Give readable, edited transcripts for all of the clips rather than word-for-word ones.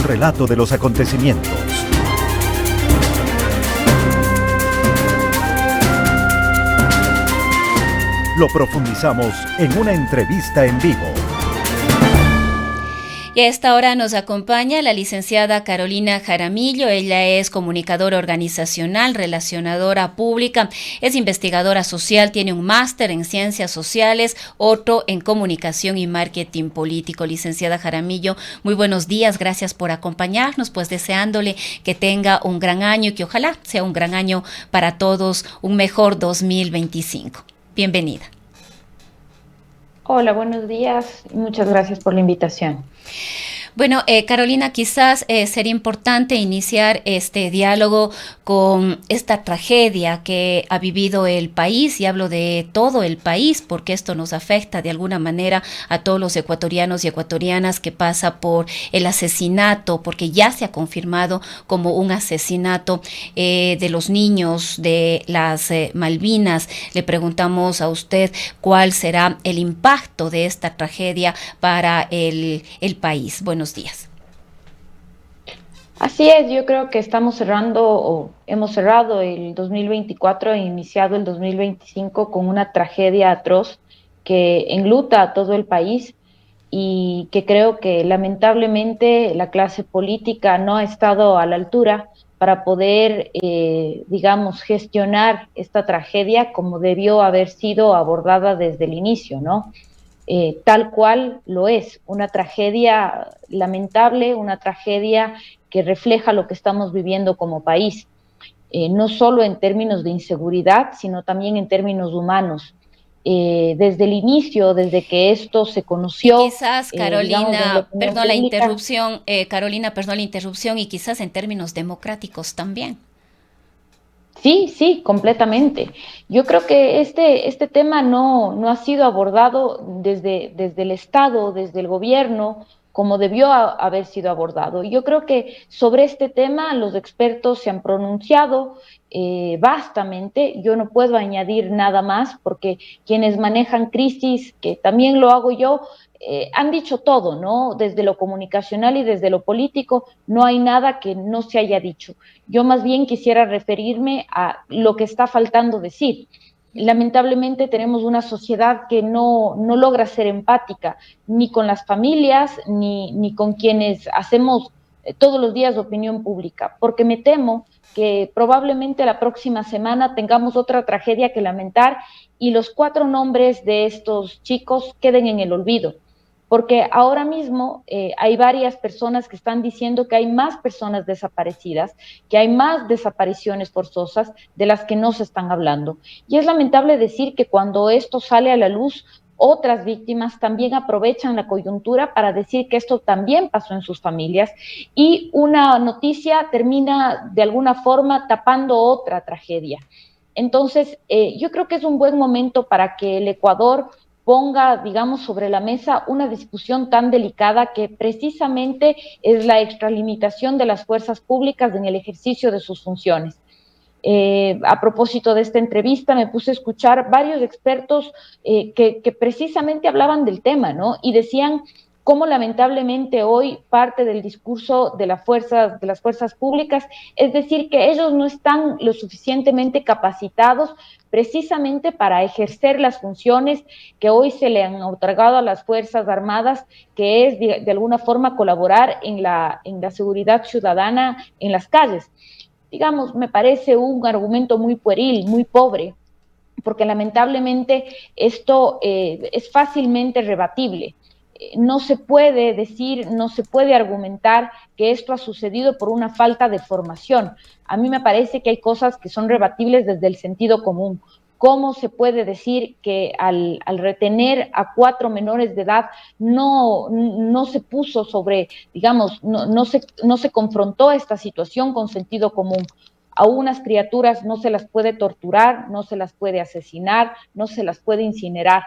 relato de los acontecimientos. Lo profundizamos en una entrevista en vivo. Y a esta hora nos acompaña la licenciada Carolina Jaramillo. Ella es comunicadora organizacional, relacionadora pública, es investigadora social, tiene un máster en ciencias sociales, otro en comunicación y marketing político. Licenciada Jaramillo, muy buenos días, gracias por acompañarnos, pues deseándole que tenga un gran año y que ojalá sea un gran año para todos, un mejor 2025. Bienvenida. Hola, buenos días y muchas gracias por la invitación. Bueno, Carolina, quizás sería importante iniciar este diálogo con esta tragedia que ha vivido el país, y hablo de todo el país porque esto nos afecta de alguna manera a todos los ecuatorianos y ecuatorianas, que pasa por el asesinato, porque ya se ha confirmado como un asesinato de los niños de las Malvinas. Le preguntamos a usted cuál será el impacto de esta tragedia para el país. Buenos días. Así es, yo creo que estamos cerrando o hemos cerrado el 2024 e iniciado el 2025 con una tragedia atroz que enluta a todo el país y que creo que lamentablemente la clase política no ha estado a la altura para poder, digamos, gestionar esta tragedia como debió haber sido abordada desde el inicio, ¿no? Tal cual lo es, una tragedia lamentable, una tragedia que refleja lo que estamos viviendo como país, no solo en términos de inseguridad, sino también en términos humanos. Desde el inicio, desde que esto se Y conoció, quizás, digamos, en la Carolina, opinión pública. Carolina, perdón la interrupción, y quizás en términos democráticos también. Sí, sí, completamente. Yo creo que este tema no ha sido abordado desde el Estado, desde el gobierno, como debió haber sido abordado. Yo creo que sobre este tema los expertos se han pronunciado vastamente. Yo no puedo añadir nada más porque quienes manejan crisis, que también lo hago yo, han dicho todo, ¿no? Desde lo comunicacional y desde lo político, no hay nada que no se haya dicho. Yo más bien quisiera referirme a lo que está faltando decir. Lamentablemente tenemos una sociedad que no logra ser empática, ni con las familias, ni con quienes hacemos todos los días opinión pública, porque me temo que probablemente la próxima semana tengamos otra tragedia que lamentar y los 4 nombres de estos chicos queden en el olvido, porque ahora mismo hay varias personas que están diciendo que hay más personas desaparecidas, que hay más desapariciones forzosas de las que no se están hablando. Y es lamentable decir que cuando esto sale a la luz, otras víctimas también aprovechan la coyuntura para decir que esto también pasó en sus familias y una noticia termina de alguna forma tapando otra tragedia. Entonces, yo creo que es un buen momento para que el Ecuador ponga, digamos, sobre la mesa una discusión tan delicada que precisamente es la extralimitación de las fuerzas públicas en el ejercicio de sus funciones. A propósito de esta entrevista, me puse a escuchar varios expertos que precisamente hablaban del tema, ¿no? Y decían cómo lamentablemente hoy parte del discurso de las fuerzas públicas es decir que ellos no están lo suficientemente capacitados precisamente para ejercer las funciones que hoy se le han otorgado a las Fuerzas Armadas, que es de alguna forma colaborar en la seguridad ciudadana en las calles. Digamos, me parece un argumento muy pueril, muy pobre, porque lamentablemente esto es fácilmente rebatible. No se puede decir, no se puede argumentar que esto ha sucedido por una falta de formación. A mí me parece que hay cosas que son rebatibles desde el sentido común. ¿Cómo se puede decir que al retener a 4 menores de edad no se puso sobre, digamos, no se confrontó esta situación con sentido común? A unas criaturas no se las puede torturar, no se las puede asesinar, no se las puede incinerar.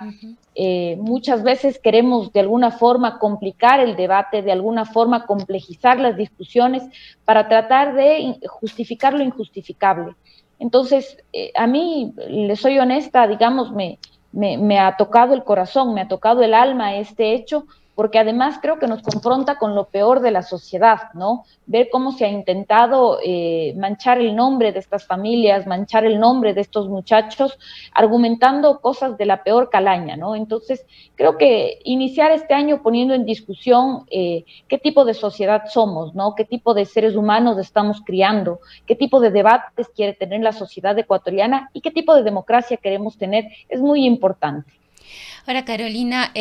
Muchas veces queremos de alguna forma complicar el debate, de alguna forma complejizar las discusiones para tratar de justificar lo injustificable. Entonces, a mí, le soy honesta, digamos, me ha tocado el corazón, me ha tocado el alma este hecho, porque además creo que nos confronta con lo peor de la sociedad, ¿no? Ver cómo se ha intentado manchar el nombre de estas familias, manchar el nombre de estos muchachos, argumentando cosas de la peor calaña, ¿no? Entonces, creo que iniciar este año poniendo en discusión qué tipo de sociedad somos, ¿no? Qué tipo de seres humanos estamos criando, qué tipo de debates quiere tener la sociedad ecuatoriana y qué tipo de democracia queremos tener, es muy importante. Ahora, Carolina,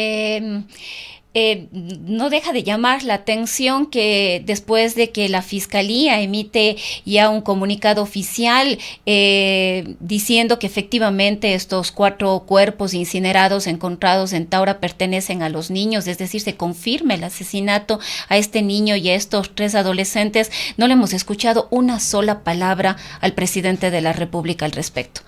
no deja de llamar la atención que después de que la Fiscalía emite ya un comunicado oficial diciendo que efectivamente estos 4 cuerpos incinerados encontrados en Taura pertenecen a los niños, es decir, se confirma el asesinato a este niño y a estos 3 adolescentes, no le hemos escuchado una sola palabra al presidente de la República al respecto.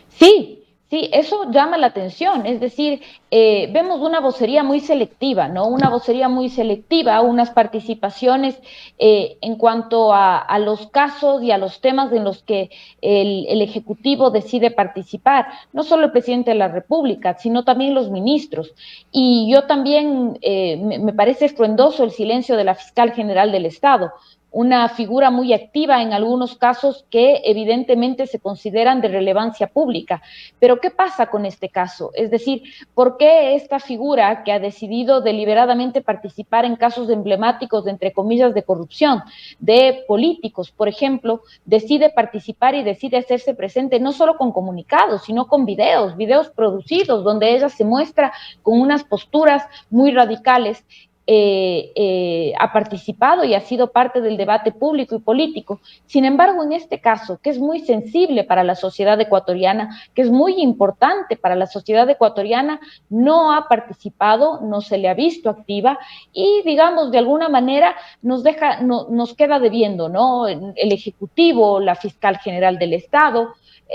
Sí, sí, eso llama la atención, es decir, vemos una vocería muy selectiva, ¿no? Una vocería muy selectiva, unas participaciones en cuanto a los casos y a los temas en los que el Ejecutivo decide participar, no solo el presidente de la República, sino también los ministros. Y yo también me parece estruendoso el silencio de la fiscal general del Estado, una figura muy activa en algunos casos que evidentemente se consideran de relevancia pública. Pero ¿qué pasa con este caso? Es decir, ¿por qué esta figura que ha decidido deliberadamente participar en casos emblemáticos, de, entre comillas, de corrupción, de políticos, por ejemplo, decide participar y decide hacerse presente no solo con comunicados, sino con videos producidos, donde ella se muestra con unas posturas muy radicales? Ha participado y ha sido parte del debate público y político. Sin embargo, en este caso, que es muy sensible para la sociedad ecuatoriana, que es muy importante para la sociedad ecuatoriana, no ha participado, no se le ha visto activa y, digamos, de alguna manera nos queda debiendo, ¿no? El Ejecutivo, la fiscal general del Estado.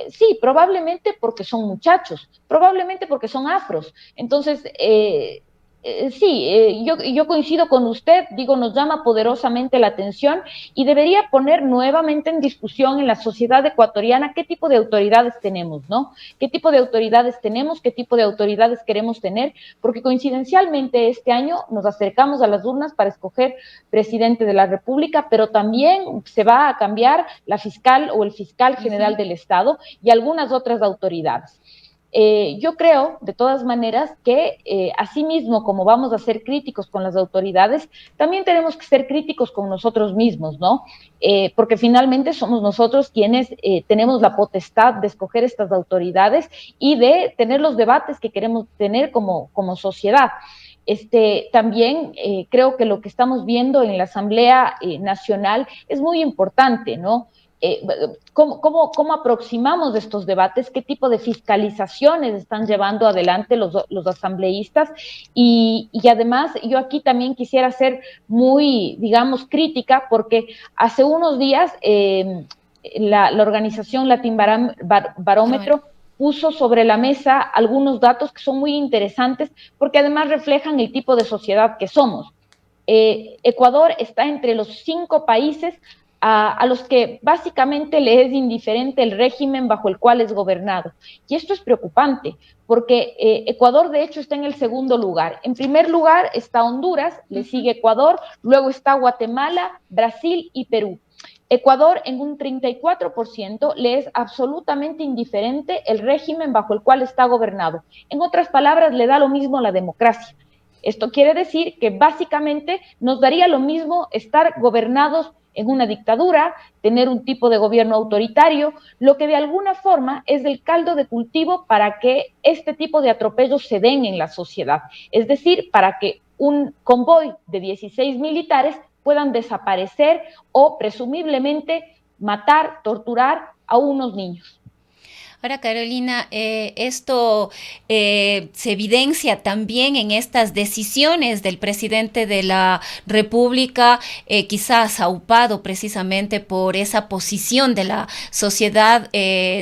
Sí, probablemente porque son muchachos, probablemente porque son afros. Entonces, sí, yo coincido con usted, digo, nos llama poderosamente la atención y debería poner nuevamente en discusión en la sociedad ecuatoriana qué tipo de autoridades tenemos, ¿no? ¿Qué tipo de autoridades tenemos? ¿Qué tipo de autoridades queremos tener? Porque coincidencialmente este año nos acercamos a las urnas para escoger presidente de la República, pero también se va a cambiar la fiscal o el fiscal general del Estado y algunas otras autoridades. Yo creo, de todas maneras, que asimismo, como vamos a ser críticos con las autoridades, también tenemos que ser críticos con nosotros mismos, ¿no? Porque finalmente somos nosotros quienes tenemos la potestad de escoger estas autoridades y de tener los debates que queremos tener como sociedad. También creo que lo que estamos viendo en la Asamblea Nacional es muy importante, ¿no? ¿Cómo aproximamos estos debates? ¿Qué tipo de fiscalizaciones están llevando adelante los asambleístas? Y además, yo aquí también quisiera ser muy, digamos, crítica, porque hace unos días la organización Latin Barómetro puso sobre la mesa algunos datos que son muy interesantes, porque además reflejan el tipo de sociedad que somos. Ecuador está entre los 5 países a los que básicamente le es indiferente el régimen bajo el cual es gobernado. Y esto es preocupante, porque Ecuador de hecho está en el segundo lugar. En primer lugar está Honduras, le sigue Ecuador, luego está Guatemala, Brasil y Perú. Ecuador en un 34% le es absolutamente indiferente el régimen bajo el cual está gobernado. En otras palabras, le da lo mismo la democracia. Esto quiere decir que básicamente nos daría lo mismo estar gobernados en una dictadura, tener un tipo de gobierno autoritario, lo que de alguna forma es el caldo de cultivo para que este tipo de atropellos se den en la sociedad. Es decir, para que un convoy de 16 militares puedan desaparecer o presumiblemente matar, torturar a unos niños. Ahora, Carolina, esto se evidencia también en estas decisiones del presidente de la República, quizás aupado precisamente por esa posición de la sociedad,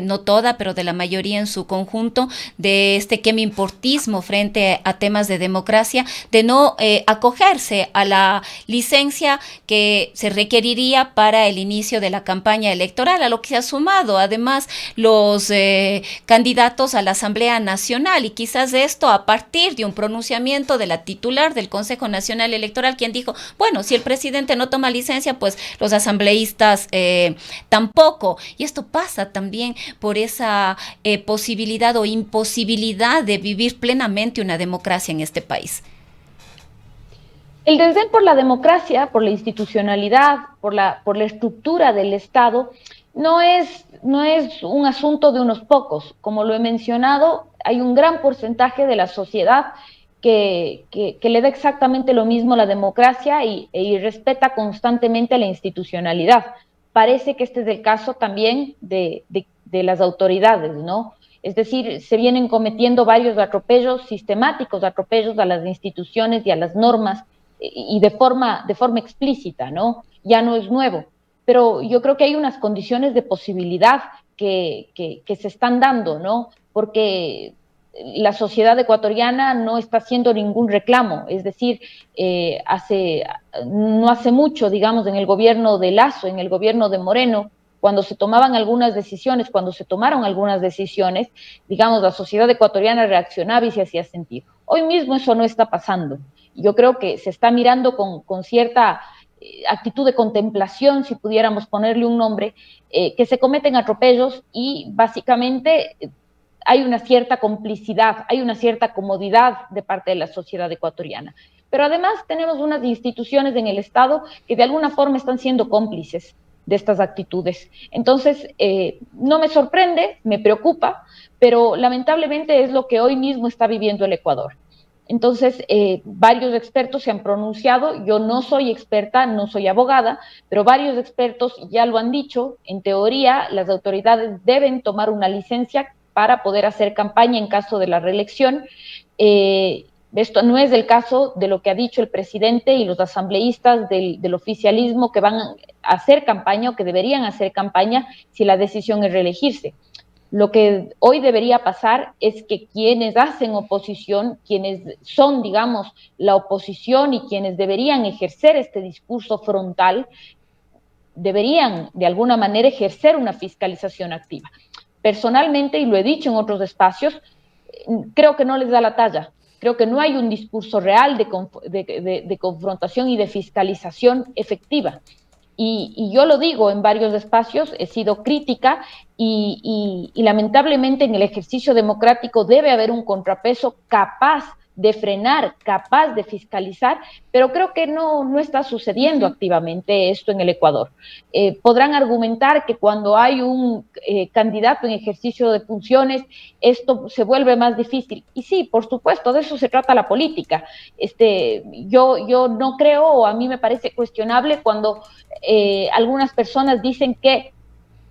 no toda, pero de la mayoría en su conjunto, de este quemimportismo frente a temas de democracia, de no acogerse a la licencia que se requeriría para el inicio de la campaña electoral, a lo que se ha sumado además los candidatos a la Asamblea Nacional, y quizás esto a partir de un pronunciamiento de la titular del Consejo Nacional Electoral, quien dijo, bueno, si el presidente no toma licencia, pues los asambleístas tampoco. Y esto pasa también por esa posibilidad o imposibilidad de vivir plenamente una democracia en este país. El desdén por la democracia, por la institucionalidad, por la estructura del Estado, no es un asunto de unos pocos. Como lo he mencionado, hay un gran porcentaje de la sociedad que le da exactamente lo mismo a la democracia y respeta constantemente la institucionalidad. Parece que este es el caso también de las autoridades, ¿no? Es decir, se vienen cometiendo varios atropellos sistemáticos, atropellos a las instituciones y a las normas, y de forma explícita, ¿no? Ya no es nuevo, pero yo creo que hay unas condiciones de posibilidad que se están dando, ¿no? Porque la sociedad ecuatoriana no está haciendo ningún reclamo, es decir, no hace mucho, digamos, en el gobierno de Lasso, en el gobierno de Moreno, cuando se tomaron algunas decisiones, digamos, la sociedad ecuatoriana reaccionaba y se hacía sentir. Hoy mismo eso no está pasando. Yo creo que se está mirando con cierta actitud de contemplación, si pudiéramos ponerle un nombre, que se cometen atropellos y básicamente hay una cierta complicidad, hay una cierta comodidad de parte de la sociedad ecuatoriana. Pero además tenemos unas instituciones en el Estado que de alguna forma están siendo cómplices de estas actitudes. Entonces, no me sorprende, me preocupa, pero lamentablemente es lo que hoy mismo está viviendo el Ecuador. Entonces, varios expertos se han pronunciado, yo no soy experta, no soy abogada, pero varios expertos ya lo han dicho, en teoría las autoridades deben tomar una licencia para poder hacer campaña en caso de la reelección. Esto no es el caso de lo que ha dicho el presidente y los asambleístas del oficialismo que van a hacer campaña o que deberían hacer campaña si la decisión es reelegirse. Lo que hoy debería pasar es que quienes hacen oposición, quienes son, digamos, la oposición y quienes deberían ejercer este discurso frontal, deberían de alguna manera ejercer una fiscalización activa. Personalmente, y lo he dicho en otros espacios, creo que no les da la talla. Creo que no hay un discurso real de confrontación y de fiscalización efectiva. Y yo lo digo en varios espacios, he sido crítica y lamentablemente en el ejercicio democrático debe haber un contrapeso capaz de frenar, capaz de fiscalizar, pero creo que no está sucediendo activamente esto en el Ecuador. Podrán argumentar que cuando hay un candidato en ejercicio de funciones, esto se vuelve más difícil. Y sí, por supuesto, de eso se trata la política. Yo no creo, o a mí me parece cuestionable cuando algunas personas dicen que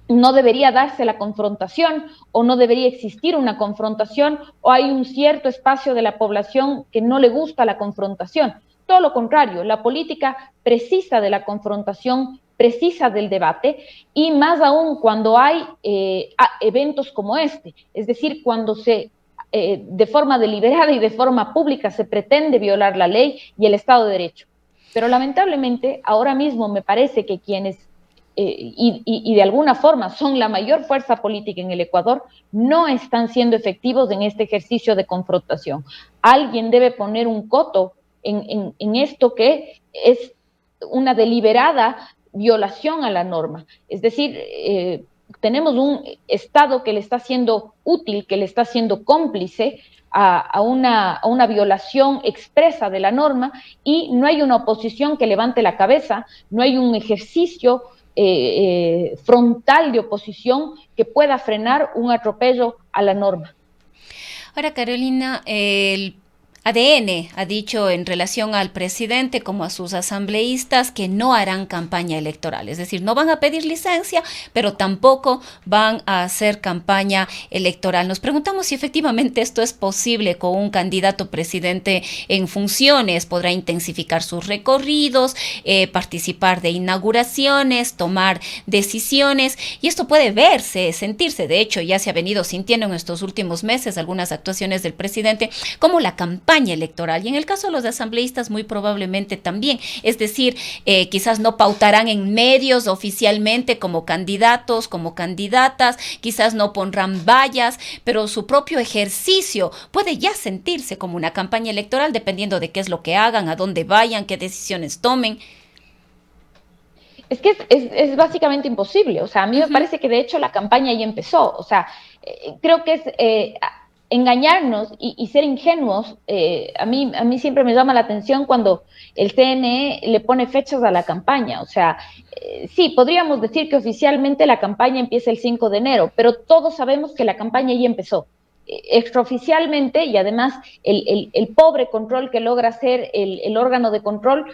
no debería darse la confrontación o no debería existir una confrontación o hay un cierto espacio de la población que no le gusta la confrontación. Todo lo contrario, la política precisa de la confrontación, precisa del debate y más aún cuando hay eventos como este, es decir, cuando de forma deliberada y de forma pública se pretende violar la ley y el Estado de Derecho. Pero lamentablemente ahora mismo me parece que quienes y de alguna forma son la mayor fuerza política en el Ecuador, no están siendo efectivos en este ejercicio de confrontación. Alguien debe poner un coto en esto que es una deliberada violación a la norma. Es decir, tenemos un Estado que le está siendo útil, que le está siendo cómplice a una violación expresa de la norma y no hay una oposición que levante la cabeza, no hay un ejercicio frontal de oposición que pueda frenar un atropello a la norma. Ahora, Carolina, el ADN ha dicho en relación al presidente como a sus asambleístas que no harán campaña electoral, es decir, no van a pedir licencia, pero tampoco van a hacer campaña electoral. Nos preguntamos si efectivamente esto es posible con un candidato presidente en funciones. Podrá intensificar sus recorridos, participar de inauguraciones, tomar decisiones, y esto puede verse, sentirse, de hecho ya se ha venido sintiendo en estos últimos meses algunas actuaciones del presidente como la campaña campaña electoral. Y en el caso de los asambleístas muy probablemente también. Es decir, quizás no pautarán en medios oficialmente como candidatos, como candidatas, quizás no pondrán vallas, pero su propio ejercicio puede ya sentirse como una campaña electoral dependiendo de qué es lo que hagan, a dónde vayan, qué decisiones tomen. Es que es básicamente imposible. O sea, a mí me parece que de hecho la campaña ya empezó. O sea, creo que es engañarnos y ser ingenuos. A mí siempre me llama la atención cuando el CNE le pone fechas a la campaña. O sea, sí, podríamos decir que oficialmente la campaña empieza el 5 de enero, pero todos sabemos que la campaña ya empezó. Extraoficialmente, y además el pobre control que logra hacer el órgano de control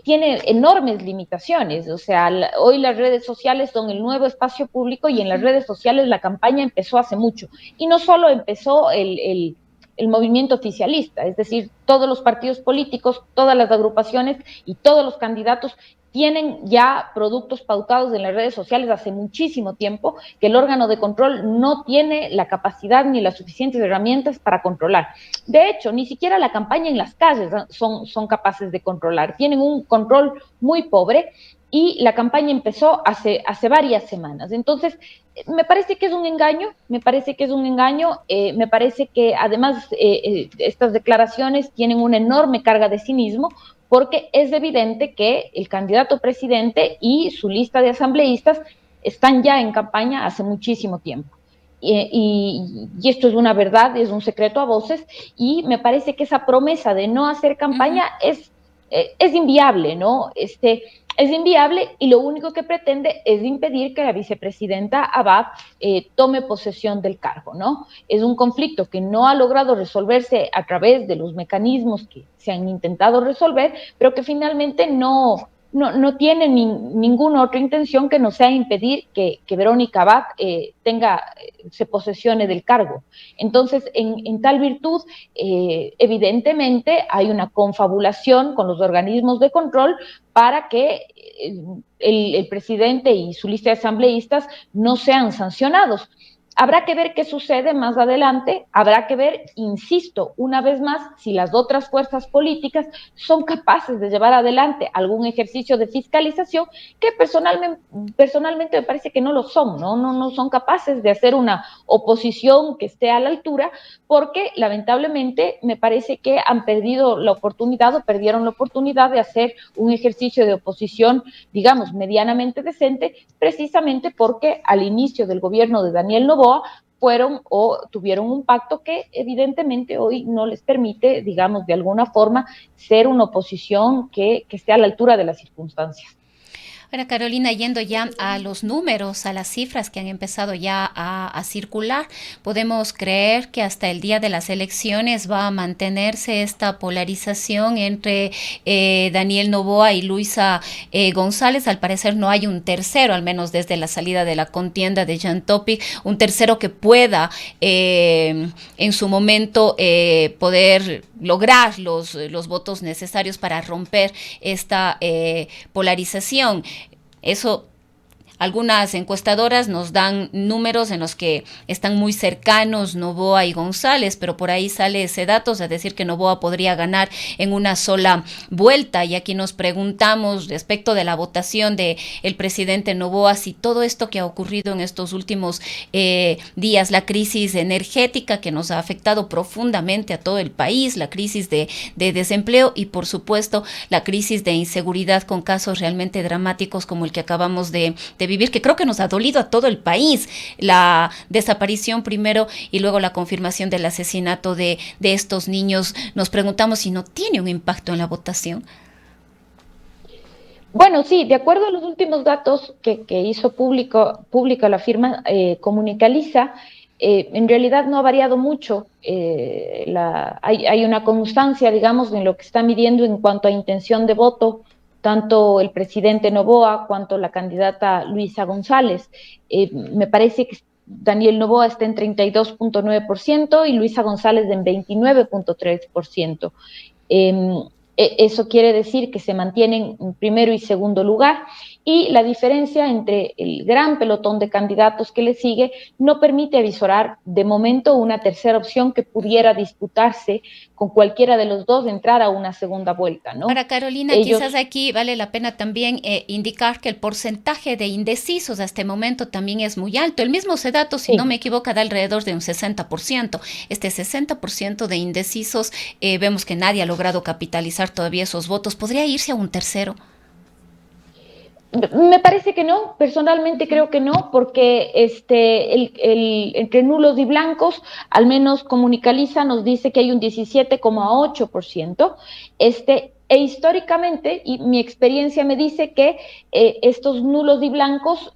tiene enormes limitaciones. O sea, hoy las redes sociales son el nuevo espacio público y en las redes sociales la campaña empezó hace mucho. Y no solo empezó el movimiento oficialista, es decir, todos los partidos políticos, todas las agrupaciones y todos los candidatos tienen ya productos pautados en las redes sociales hace muchísimo tiempo, que el órgano de control no tiene la capacidad ni las suficientes herramientas para controlar. De hecho, ni siquiera la campaña en las calles son capaces de controlar, tienen un control muy pobre y la campaña empezó hace varias semanas. Entonces, me parece que es un engaño, me parece que además estas declaraciones tienen una enorme carga de cinismo, porque es evidente que el candidato presidente y su lista de asambleístas están ya en campaña hace muchísimo tiempo. Y esto es una verdad, es un secreto a voces, y me parece que esa promesa de no hacer campaña es inviable, ¿no? Es inviable y lo único que pretende es impedir que la vicepresidenta Abad tome posesión del cargo, ¿no? Es un conflicto que no ha logrado resolverse a través de los mecanismos que se han intentado resolver, pero que finalmente no tiene ninguna otra intención que no sea impedir que Verónica Abad se posesione del cargo. Entonces, en tal virtud, evidentemente hay una confabulación con los organismos de control para que el presidente y su lista de asambleístas no sean sancionados. Habrá que ver qué sucede más adelante, habrá que ver, insisto, una vez más, si las otras fuerzas políticas son capaces de llevar adelante algún ejercicio de fiscalización que personalmente me parece que no lo son, ¿no? No son capaces de hacer una oposición que esté a la altura, porque lamentablemente me parece que han perdido la oportunidad o perdieron la oportunidad de hacer un ejercicio de oposición, digamos, medianamente decente, precisamente porque al inicio del gobierno de Daniel Noboa fueron o tuvieron un pacto que evidentemente hoy no les permite, digamos, de alguna forma, ser una oposición que esté a la altura de las circunstancias. Ahora, Carolina, yendo ya a los números, a las cifras que han empezado ya a circular, podemos creer que hasta el día de las elecciones va a mantenerse esta polarización entre Daniel Noboa y Luisa González. Al parecer no hay un tercero, al menos desde la salida de la contienda de Jan Topic, un tercero que pueda en su momento poder lograr los votos necesarios para romper esta polarización. Eso, algunas encuestadoras nos dan números en los que están muy cercanos Noboa y González, pero por ahí sale ese dato, es decir, que Noboa podría ganar en una sola vuelta. Y aquí nos preguntamos respecto de la votación del presidente Noboa, si todo esto que ha ocurrido en estos últimos días, la crisis energética que nos ha afectado profundamente a todo el país, la crisis de desempleo y, por supuesto, la crisis de inseguridad con casos realmente dramáticos como el que acabamos de vivir, que creo que nos ha dolido a todo el país, la desaparición primero y luego la confirmación del asesinato de estos niños. Nos preguntamos si no tiene un impacto en la votación. Bueno, sí, de acuerdo a los últimos datos que hizo pública la firma Comunicaliza, en realidad no ha variado mucho. Hay una constancia, digamos, en lo que está midiendo en cuanto a intención de voto, tanto el presidente Noboa cuanto la candidata Luisa González. Me parece que Daniel Noboa está en 32.9% y Luisa González en 29.3%. Eso quiere decir que se mantienen en primero y segundo lugar, y la diferencia entre el gran pelotón de candidatos que le sigue no permite avisorar de momento una tercera opción que pudiera disputarse con cualquiera de los dos, entrar a una segunda vuelta, ¿no? Para Carolina, quizás Ellos, aquí vale la pena también indicar que el porcentaje de indecisos a este momento también es muy alto. El mismo Sedato, si no sí, me equivoco, da alrededor de un 60%. Este 60% de indecisos, vemos que nadie ha logrado capitalizar todavía esos votos. ¿Podría irse a un tercero? me parece que no, personalmente creo que no, porque entre nulos y blancos, al menos Comunicaliza nos dice que hay un 17,8%, e históricamente, y mi experiencia me dice que estos nulos y blancos,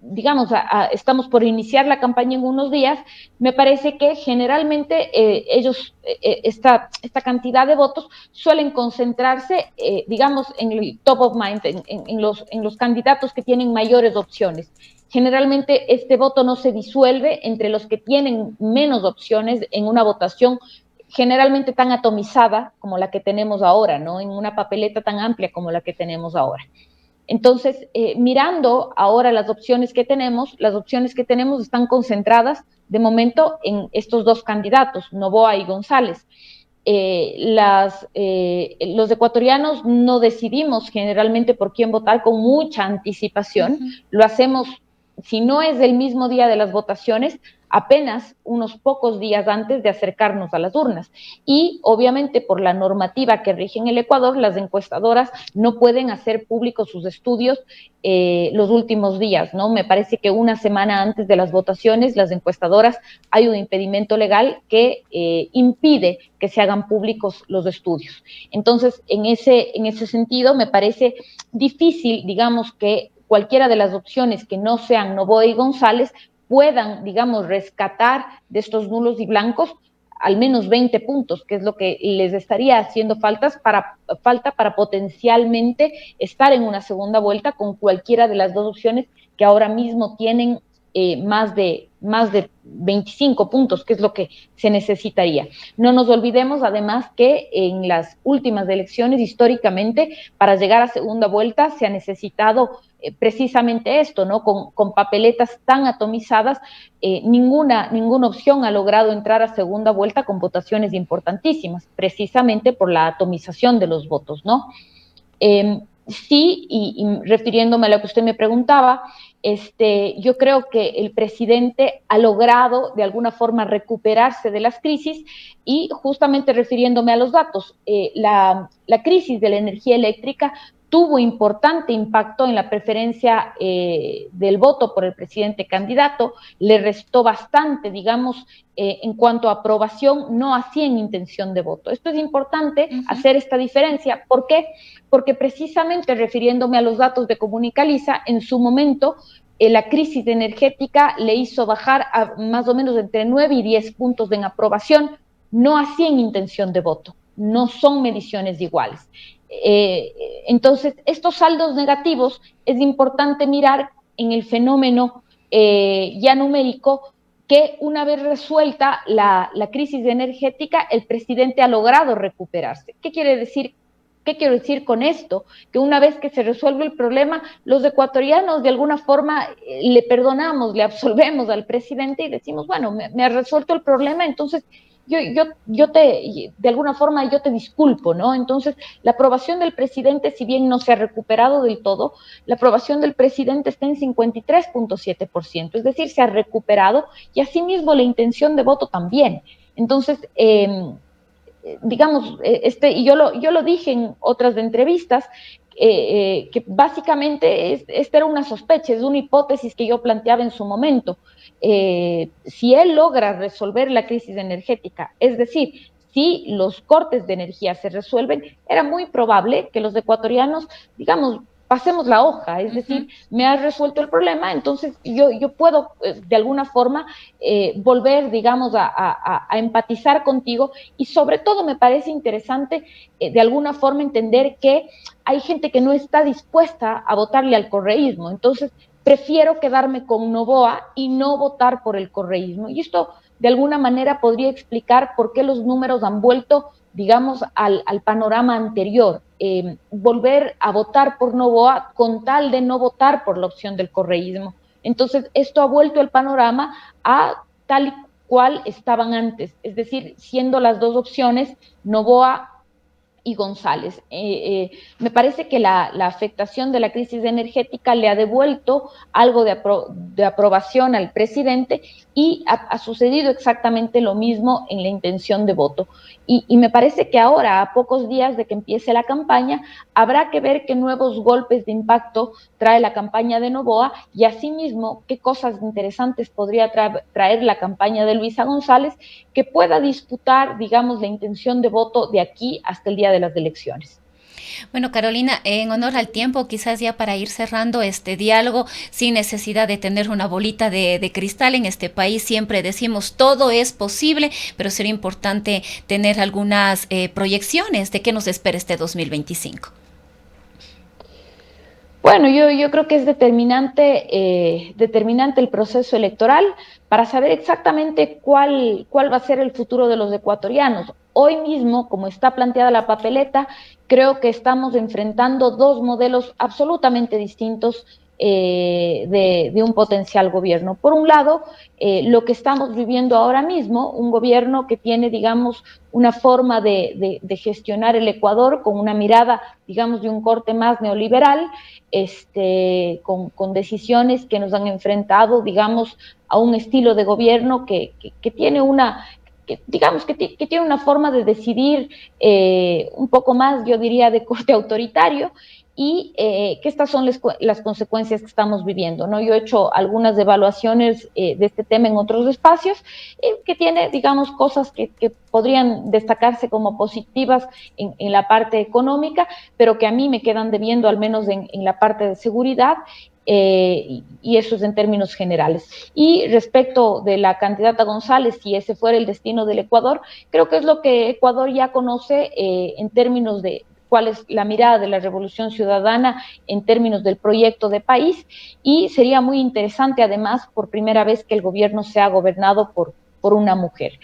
digamos, estamos por iniciar la campaña en unos días, me parece que generalmente esta cantidad de votos suelen concentrarse, digamos, en el top of mind, en los candidatos que tienen mayores opciones. Generalmente este voto no se disuelve entre los que tienen menos opciones en una votación generalmente tan atomizada como la que tenemos ahora, ¿no? En una papeleta tan amplia como la que tenemos ahora. Entonces, mirando ahora las opciones que tenemos están concentradas de momento en estos dos candidatos, Noboa y González. Los ecuatorianos no decidimos generalmente por quién votar con mucha Uh anticipación, -huh. lo hacemos, si no es el mismo día de las votaciones, apenas unos pocos días antes de acercarnos a las urnas. Y obviamente por la normativa que rige en el Ecuador, las encuestadoras no pueden hacer públicos sus estudios los últimos días, ¿no? Me parece que una semana antes de las votaciones, las encuestadoras, hay un impedimento legal que impide que se hagan públicos los estudios. Entonces, en ese sentido, me parece difícil, digamos, que cualquiera de las opciones que no sean Noboa y González puedan, digamos, rescatar de estos nulos y blancos al menos 20 puntos, que es lo que les estaría haciendo falta para potencialmente estar en una segunda vuelta con cualquiera de las dos opciones que ahora mismo tienen más de 25 puntos, que es lo que se necesitaría. No nos olvidemos además que en las últimas elecciones, históricamente, para llegar a segunda vuelta se ha necesitado precisamente esto, ¿no? Con papeletas tan atomizadas, ninguna opción ha logrado entrar a segunda vuelta con votaciones importantísimas, precisamente por la atomización de los votos, ¿no? Sí, y refiriéndome a lo que usted me preguntaba, yo creo que el presidente ha logrado de alguna forma recuperarse de las crisis y justamente refiriéndome a los datos, la crisis de la energía eléctrica tuvo importante impacto en la preferencia del voto por el presidente candidato, le restó bastante, digamos, en cuanto a aprobación, no así en intención de voto. Esto es importante Uh -huh. hacer esta diferencia. ¿Por qué? Porque precisamente refiriéndome a los datos de Comunicaliza, en su momento la crisis energética le hizo bajar a más o menos entre 9 y 10 puntos en aprobación, no así en intención de voto, no son mediciones iguales. Entonces, estos saldos negativos es importante mirar en el fenómeno ya numérico que una vez resuelta la crisis energética, el presidente ha logrado recuperarse. ¿Qué quiere decir? ¿Qué quiero decir con esto? Que una vez que se resuelve el problema, los ecuatorianos de alguna forma le perdonamos, le absolvemos al presidente y decimos, bueno, me ha resuelto el problema, entonces de alguna forma yo te disculpo, ¿no? Entonces, la aprobación del presidente, si bien no se ha recuperado del todo, la aprobación del presidente está en 53,7%, es decir, se ha recuperado y asimismo la intención de voto también. Entonces, digamos, y yo lo dije en otras entrevistas, que básicamente esta era una sospecha, es una hipótesis que yo planteaba en su momento. Si él logra resolver la crisis energética, es decir, si los cortes de energía se resuelven, era muy probable que los ecuatorianos, digamos, pasemos la hoja, es Uh -huh. decir, me has resuelto el problema, entonces yo puedo de alguna forma volver, digamos, a empatizar contigo y sobre todo me parece interesante de alguna forma entender que hay gente que no está dispuesta a votarle al correísmo, entonces prefiero quedarme con Noboa y no votar por el correísmo. Y esto de alguna manera podría explicar por qué los números han vuelto digamos, al panorama anterior, volver a votar por Noboa con tal de no votar por la opción del correísmo. Entonces, esto ha vuelto el panorama a tal y cual estaban antes, es decir, siendo las dos opciones Noboa y González. Me parece que la afectación de la crisis energética le ha devuelto algo de aprobación al presidente y ha sucedido exactamente lo mismo en la intención de voto. Y me parece que ahora, a pocos días de que empiece la campaña, habrá que ver qué nuevos golpes de impacto trae la campaña de Noboa y asimismo qué cosas interesantes podría traer la campaña de Luisa González que pueda disputar, digamos, la intención de voto de aquí hasta el día de las elecciones. Bueno, Carolina, en honor al tiempo, quizás ya para ir cerrando este diálogo, sin necesidad de tener una bolita de cristal en este país, siempre decimos todo es posible, pero sería importante tener algunas proyecciones de qué nos espera este 2025. Bueno, yo creo que es determinante el proceso electoral para saber exactamente cuál va a ser el futuro de los ecuatorianos. Hoy mismo, como está planteada la papeleta, creo que estamos enfrentando dos modelos absolutamente distintos de un potencial gobierno. Por un lado, lo que estamos viviendo ahora mismo, un gobierno que tiene, digamos, una forma de gestionar el Ecuador con una mirada, digamos, de un corte más neoliberal, con decisiones que nos han enfrentado, digamos, a un estilo de gobierno que tiene una, digamos, que tiene una forma de decidir un poco más, yo diría, de corte autoritario y que estas son las consecuencias que estamos viviendo, ¿no? Yo he hecho algunas evaluaciones de este tema en otros espacios, que tiene, digamos, cosas que podrían destacarse como positivas en la parte económica, pero que a mí me quedan debiendo, al menos en la parte de seguridad, y eso es en términos generales. Y respecto de la candidata González, si ese fuera el destino del Ecuador, creo que es lo que Ecuador ya conoce en términos de cuál es la mirada de la Revolución Ciudadana en términos del proyecto de país, y sería muy interesante además por primera vez que el gobierno sea gobernado por una mujer.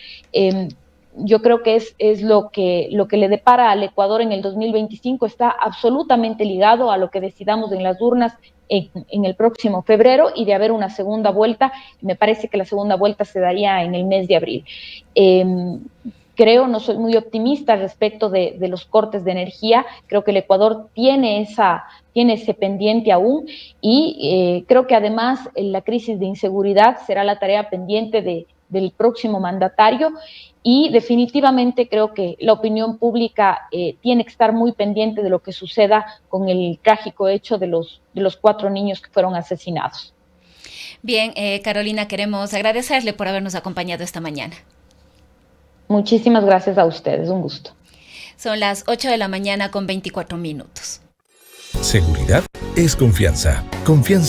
Yo creo que es lo que le depara al Ecuador en el 2025 está absolutamente ligado a lo que decidamos en las urnas en el próximo febrero, y de haber una segunda vuelta, me parece que la segunda vuelta se daría en el mes de abril. Creo, no soy muy optimista respecto de los cortes de energía, creo que el Ecuador tiene ese pendiente aún, y creo que además la crisis de inseguridad será la tarea pendiente del próximo mandatario, y definitivamente creo que la opinión pública tiene que estar muy pendiente de lo que suceda con el trágico hecho de los 4 niños que fueron asesinados. Bien, Carolina, queremos agradecerle por habernos acompañado esta mañana. Muchísimas gracias a ustedes, un gusto. Son las 8 de la mañana con 24 minutos. Seguridad es confianza. Confianza